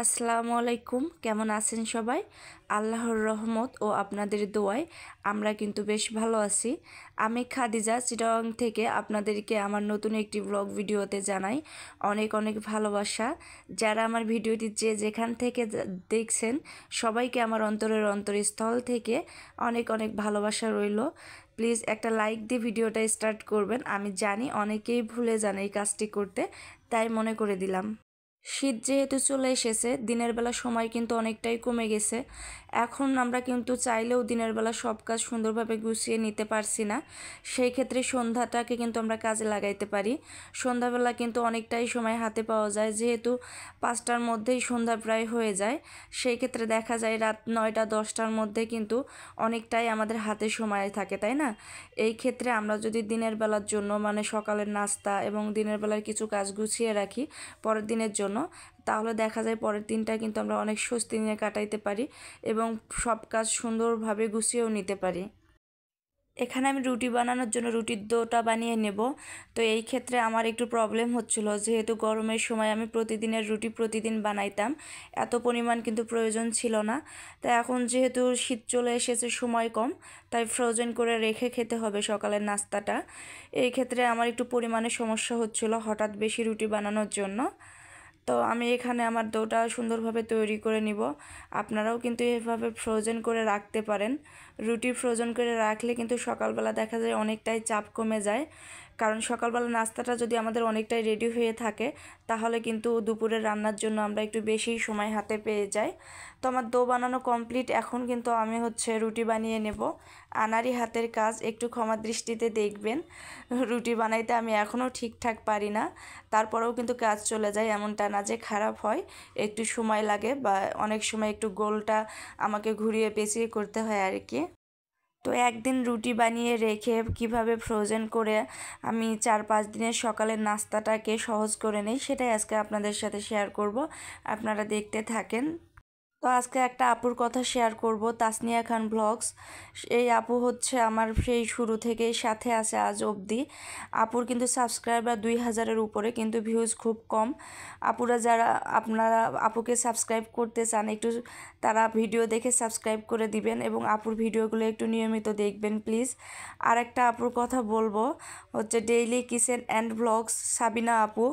আসসালামু আলাইকুম, কেমন আছেন সবাই? আল্লাহর রহমত ও আপনাদের দোয়ায় আমরা কিন্তু বেশ ভালো আছি। আমি খাদিজা চিটাগং থেকে আপনাদেরকে আমার নতুন একটি ব্লগ ভিডিওতে জানাই অনেক অনেক ভালোবাসা। যারা আমার ভিডিওটি যেখান থেকে দেখছেন সবাইকে আমার অন্তরের অন্তরস্থল থেকে অনেক অনেক ভালোবাসা রইল। প্লিজ একটা লাইক দিয়ে ভিডিওটা স্টার্ট করবেন। আমি জানি অনেকেই ভুলে যান এই কাজটি করতে, তাই মনে করে দিলাম। শীত যেহেতু চলে এসেছে, দিনের বেলা সময় কিন্তু অনেকটাই কমে গেছে। এখন আমরা কিন্তু চাইলেও দিনের বেলা সব কাজ সুন্দরভাবে গুছিয়ে নিতে পারছি না। সেই ক্ষেত্রে সন্ধ্যাটাকে কিন্তু আমরা কাজে লাগাইতে পারি। সন্ধ্যাবেলা কিন্তু অনেকটাই সময় হাতে পাওয়া যায়, যেহেতু 5টার মধ্যেই সন্ধ্যা প্রায় হয়ে যায়। সেই ক্ষেত্রে দেখা যায় রাত 9টা 10টার মধ্যে কিন্তু অনেকটাই আমাদের হাতে সময় থাকে, তাই না? এই ক্ষেত্রে আমরা যদি দিনের বেলার জন্য মানে সকালের নাস্তা এবং দিনের বেলার কিছু কাজ গুছিয়ে রাখি পরের দিনের জন্য, তাহলে দেখা যায় পরের দিনটা কিন্তু আমরা অনেক স্বস্তি নিয়ে কাটাইতে পারি এবং সব কাজ সুন্দরভাবে গুছিয়েও নিতে পারি। এখানে আমি রুটি বানানোর জন্য রুটির ডোটা বানিয়ে নেব। তো এই ক্ষেত্রে আমার একটু প্রবলেম হচ্ছিল, যেহেতু গরমের সময় আমি প্রতিদিনের রুটি প্রতিদিন বানাইতাম, এত পরিমাণ কিন্তু প্রয়োজন ছিল না। তো এখন যেহেতু শীত চলে এসেছে, সময় কম, তাই ফ্রোজেন করে রেখে খেতে হবে সকালের নাস্তাটা। এই ক্ষেত্রে আমার একটু পরিমাণে সমস্যা হচ্ছিল হঠাৎ বেশি রুটি বানানোর জন্য। তো আমি এখানে আমার ডোটা সুন্দরভাবে তৈরি করে নিব। আপনারাও কিন্তু এভাবে ফ্রোজেন করে রাখতে পারেন। রুটি ফ্রোজেন করে রাখলে কিন্তু সকালবেলা দেখা যায় অনেকটাই চাপ কমে যায়, কারণ সকালবেলা নাস্তাটা যদি আমাদের অনেকটাই রেডি হয়ে থাকে, তাহলে কিন্তু দুপুরের রান্নার জন্য আমরা একটু বেশি সময় হাতে পেয়ে যাই। তো আমার ডো বানানো কমপ্লিট। এখন কিন্তু আমি রুটি বানিয়ে নেব। আনারি হাতের কাজ, একটু ক্ষমা দৃষ্টিতে দেখবেন। রুটি বানাইতে আমি এখনও ঠিকঠাক পারি না, তারপরেও কিন্তু কাজ চলে যায়, এমনটা না যে খারাপ হয়। একটু সময় লাগে বা অনেক সময় একটু গোলটা আমাকে ঘুরিয়ে পেঁচিয়ে করতে হয় আর কি। তো একদিন রুটি বানিয়ে রেখে কিভাবে ফ্রোজেন করে আমি 4-5 দিনের সকালের নাস্তাটাকে সহজ করে নেই, সেটাই আজকে আপনাদের সাথে শেয়ার করব। আপনারা দেখতে থাকেন। তো আজকে একটা আপুর কথা শেয়ার করব, তাসনিয়া খান ব্লগস। এই আপু আমার সেই শুরু থেকেই সাথে আছে আজ অবধি। আপুর কিন্তু সাবস্ক্রাইবার 2000-এর উপরে, কিন্তু ভিউজ খুব কম। আপুরা যারা আপনারা আপুকে সাবস্ক্রাইব করতে চান, একটু তারা ভিডিও দেখে সাবস্ক্রাইব করে দিবেন এবং আপুর ভিডিওগুলো একটু নিয়মিত দেখবেন প্লিজ। আর একটা আপুর কথা বলবো, daily kitchen and blogs, Sabina আপু।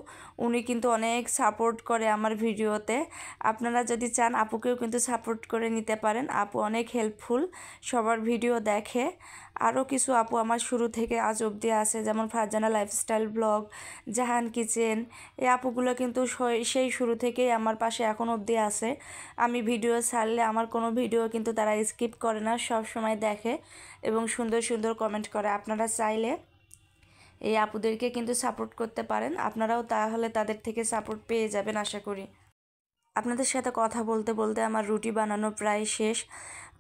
উনি কিন্তু অনেক সাপোর্ট করে আমার ভিডিওতে। আপনারা যদি চান আপুকেও কিন্তু সাপোর্ট করে নিতে পারেন। আপু অনেক হেল্পফুল, সবার ভিডিও দেখে। আরও কিছু আপু আমার শুরু থেকে আজ অবধি আছে, যেমন ফারজানা লাইফস্টাইল ব্লগ, জাহান কিচেন। এই আপুগুলো কিন্তু সেই শুরু থেকেই আমার পাশে এখন অবধি আছে। আমি ভিডিও ছাড়লে আমার কোনো ভিডিও কিন্তু তারা স্কিপ করে না, সব সময় দেখে এবং সুন্দর সুন্দর কমেন্ট করে। আপনারা চাইলে এই আপুদেরকে কিন্তু সাপোর্ট করতে পারেন, আপনারাও তাহলে তাদের থেকে সাপোর্ট পেয়ে যাবেন আশা করি। আপনাদের সাথে কথা বলতে বলতে আমার রুটি বানানো প্রায় শেষ।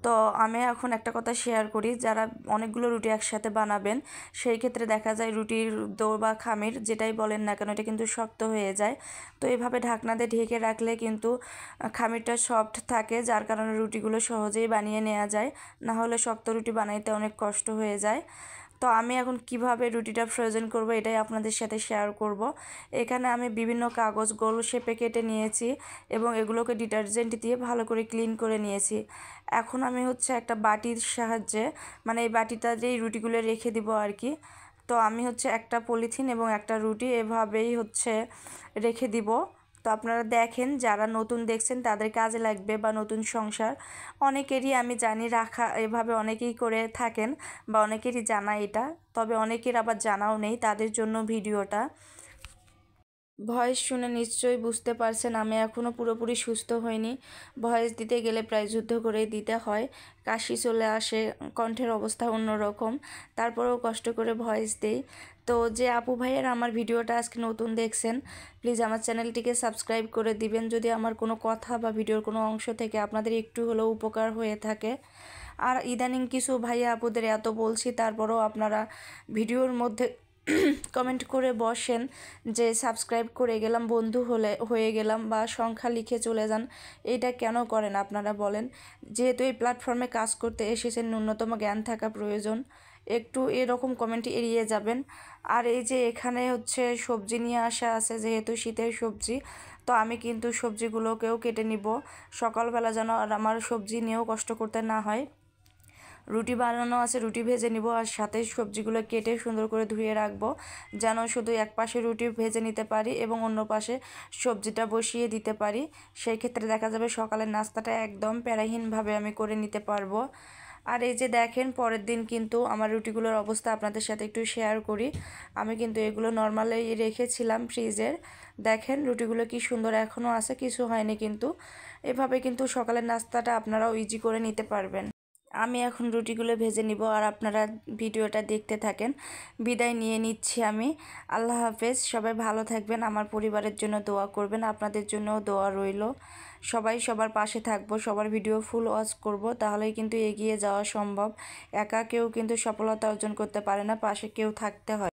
তো আমি এখন একটা কথা শেয়ার করি, যারা অনেকগুলো রুটি একসাথে বানাবেন, সেই ক্ষেত্রে দেখা যায় রুটির ডো বা খামির যেটাই বলেন না কেন, এটা কিন্তু শক্ত হয়ে যায়। তো এভাবে ঢাকনা দিয়ে ঢেকে রাখলে কিন্তু খামিরটা সফট থাকে, যার কারণে রুটিগুলো সহজেই বানিয়ে নেওয়া যায়। না হলে শক্ত রুটি বানাইতে অনেক কষ্ট হয়ে যায়। তো আমি এখন কিভাবে রুটিটা ফ্রোজেন করব এটাই আপনাদের সাথে শেয়ার করব। এখানে আমি বিভিন্ন কাগজ গোল শেপে কেটে নিয়েছি এবং এগুলোকে ডিটারজেন্ট দিয়ে ভালো করে ক্লিন করে নিয়েছি। এখন আমি একটা বাটির সাহায্যে, মানে এই বাটিটাতেই রুটিগুলো রেখে দিব আর কি। তো আমি একটা পলিথিন এবং একটা রুটি এভাবেই রেখে দিব। তো আপনারা দেখেন, যারা নতুন দেখছেন তাদের কাজে লাগবে, বা নতুন সংসার অনেকেরই আমি জানি রাখা এভাবে অনেকেই করে থাকেন, বা অনেকেরই জানা এটা, তবে অনেকের আবার জানাও নেই, তাদের জন্য ভিডিওটা। ভয়েস শুনে নিশ্চয়ই বুঝতে পারছেন আমি এখনও পুরোপুরি সুস্থ হইনি। ভয়েস দিতে গেলে প্রায় যুদ্ধ করেই দিতে হয়, কাশি চলে আসে, কণ্ঠের অবস্থা অন্যরকম, তারপরেও কষ্ট করে ভয়েস দেই। তো যে আপু ভাইয়ের আমার ভিডিওটা আজকে নতুন দেখছেন, প্লিজ আমার চ্যানেলটিকে সাবস্ক্রাইব করে দিবেন, যদি আমার কোনো কথা বা ভিডিওর কোনো অংশ থেকে আপনাদের একটু হলেও উপকার হয়ে থাকে। আর ইদানিং কিছু ভাইয়া আপুদের এত বলছি, তারপরেও আপনারা ভিডিওর মধ্যে কমেন্ট করে বসেন যে সাবস্ক্রাইব করে গেলাম, বন্ধু হয়ে গেলাম, বা সংখ্যা লিখে চলে যান। এটা কেন করেন আপনারা বলেন? যেহেতু এই প্ল্যাটফর্মে কাজ করতে এসেছেন, ন্যূনতম জ্ঞান থাকা প্রয়োজন। একটু এরকম কমেন্ট এড়িয়ে যাবেন। আর এই যে এখানে সবজি নিয়ে আসা আছে, যেহেতু শীতের সবজি, তো আমি কিন্তু সবজিগুলোকেও কেটে নিব সকালবেলা যেন আর আমার সবজি নিয়েও কষ্ট করতে না হয়। রুটি বানানো আছে, রুটি ভেজে নিব আর সাথে সবজিগুলো কেটে সুন্দর করে ধুয়ে রাখবো যেন শুধু এক পাশে রুটি ভেজে নিতে পারি এবং অন্য পাশে সবজিটা বসিয়ে দিতে পারি। সেই ক্ষেত্রে দেখা যাবে সকালের নাস্তাটা একদম প্যারাহীনভাবে আমি করে নিতে পারবো। আর এই যে দেখেন পরের দিন কিন্তু আমার রুটিগুলোর অবস্থা আপনাদের সাথে একটু শেয়ার করি। আমি কিন্তু এগুলো নর্মালি রেখেছিলাম ফ্রিজের। দেখেন রুটিগুলো কি সুন্দর এখনও আছে, কিছু হয়নি কিন্তু। এভাবে কিন্তু সকালের নাস্তাটা আপনারাও ইজি করে নিতে পারবেন। আমি এখন রুটিগুলো ভেজে নিব আর আপনারা ভিডিওটা দেখতে থাকেন। বিদায় নিয়ে নিচ্ছি আমি। আল্লাহ হাফেজ। সবাই ভালো থাকবেন, আমার পরিবারের জন্য দোয়া করবেন, আপনাদের জন্যও দোয়া রইল। সবাই সবার পাশে থাকবো, সবার ভিডিও ফুল ওয়াচ করব, তাহলেই কিন্তু এগিয়ে যাওয়া সম্ভব। একা কেউ কিন্তু সফলতা অর্জন করতে পারে না, পাশে কেউ থাকতে হয়।